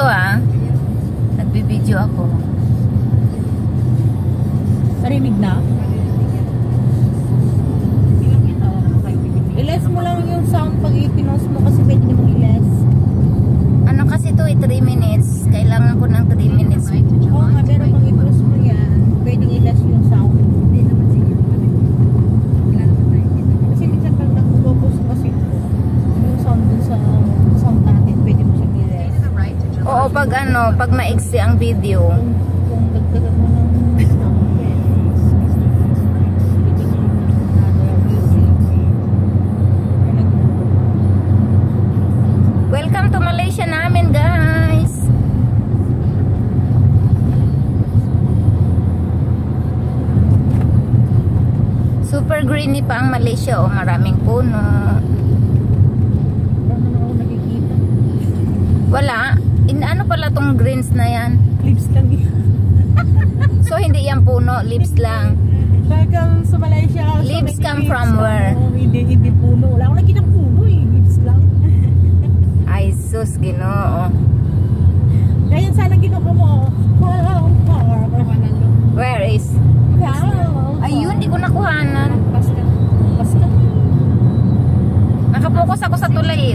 to nagbibideo ako. Narinig na? I-less mo lang yung sound pag i-pinost mo kasi pwede mo i-less. Ano kasi to 3 minutes. Kailangan ko ng 3 minutes. Oo nga, pero pag i-pinost mo yan, pwede i-less yung sound. Kasi minsan pag nag-focus kasi yung sound dun sa sound natin, pwede mo siyang i-less. Oo, pag maiksi ang video. Kung dagdagan mo ng welcome to Malaysia namin, guys. Super greeny pa ang Malaysia, maraming puno. Wala. Ano pala tong greens na yan? Leaves lang yan. So hindi yan puno, leaves lang. Bagang sa Malaysia, leaves come from where? Hindi puno. Wala akong nakikita puno leaves lang. Ay sus, Ginoo. Kaya sana ginoo mo. Where is? Ayun, di ko nakuhanan. Paska. Nakapokus ako sa tulay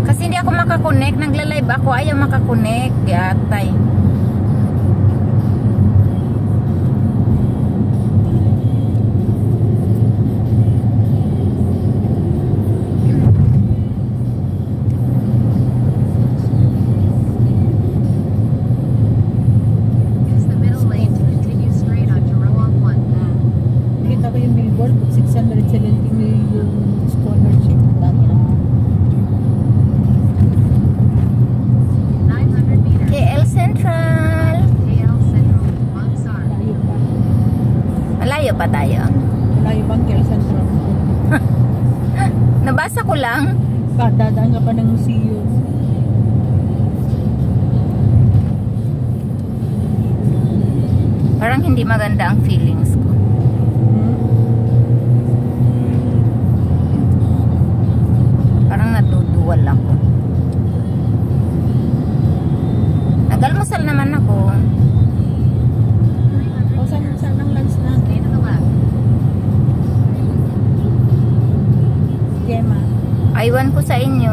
Kasi hindi ako makakonect. Nagla-live ako, ayaw makakonect. Yatay. Pa tayo. Malayo bang kaya Central? Nabasa ko lang. Dadaan ka pa ng museum. Parang hindi maganda ang feelings ko. Parang natutuwal ako. Nagalmusal naman ako. Saan ang lunch natin? Gemma. Aywan ko sa inyo.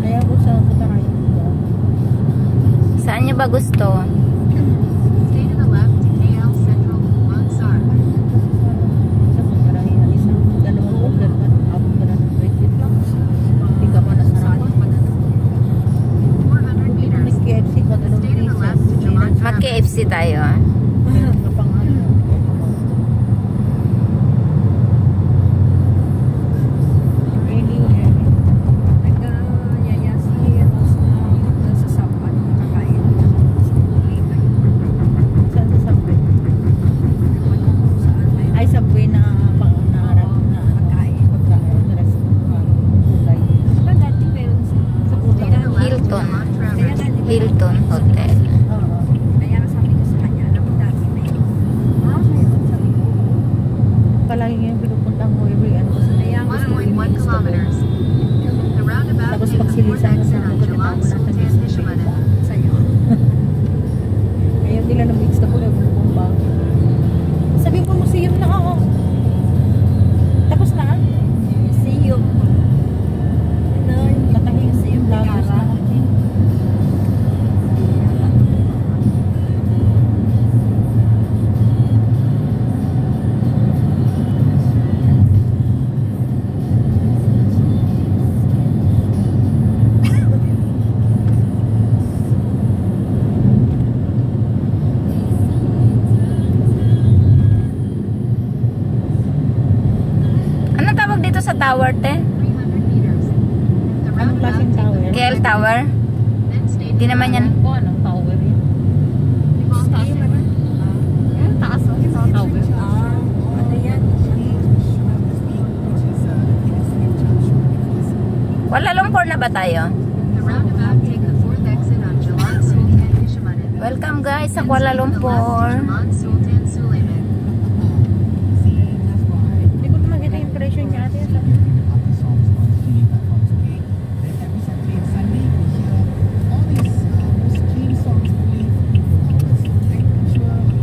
Ayaw ko sa Butarayo. Saan nyo ba gusto? Stay to the left to KL Central Bangsar. Sa Butarayo, isang dalawang order ka. Abot ka na ng 20 blocks. Hindi ka pa nasarali. 400 meters. Nag-KFC ka dalawang Stay to the left to Jalan Mag-KFC tayo. Hilton Hotel. Kaya sabi ko sa kanya, dami na yun. Palagi ngayon pinupunta mo every ano ko sa kanya. 1.1 kilometers. The roundabout Tapos takes a pagsilisan fourth ko sa exit on mga Jalan Sultan Hishamada. sa'yo. Ayaw nila na-mix na ko na bumba. Sabi ko, museum na ako. Tapos na? Museum. Matanging museum. Lagos na. Sa tower, te? 300 meters. The Anong klaseng tower? KL Tower? then stay Di naman yan. Ko, anong tower yun? Taas o? Tower? Ano yan? Kuala Lumpur na ba tayo? The roundabout take the fourth exit on Jalan Sultan Hishamada. Welcome guys sa Kuala Lumpur. Jalan Sultan Sulaiman. Presyo niya ate.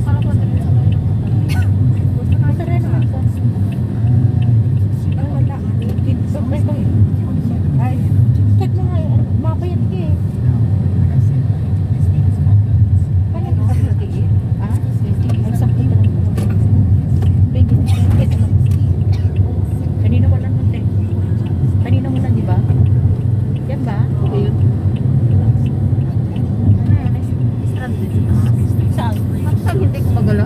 Para ko na rin sa mga Basta rin naman ko. Ay, wala. Ay, check mo nga. Mapayat ka eh. Kaya ka kasi ah? Ay, sakto ka lang. Kanina mo lang munti. Kanina mo lang, di ba? Yan ba? Okay yun. Saan? Saan hindi ko magala?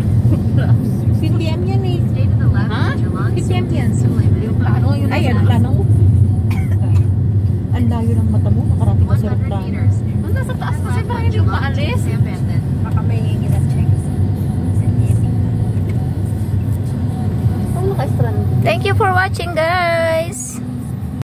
PTM yan eh. Stay to the left Huh? at Jalan PTM yan. Suleiman. Plano yun. Ay, ang plano. Ang layo ng mata mo. Nakarating ka sa 100 plano. meters. Nasa taas kasi Left parang at hindi ko Jalan maalis. Sambatan. Baka may gina-check. Ang naka-strand. Thank you for watching, guys.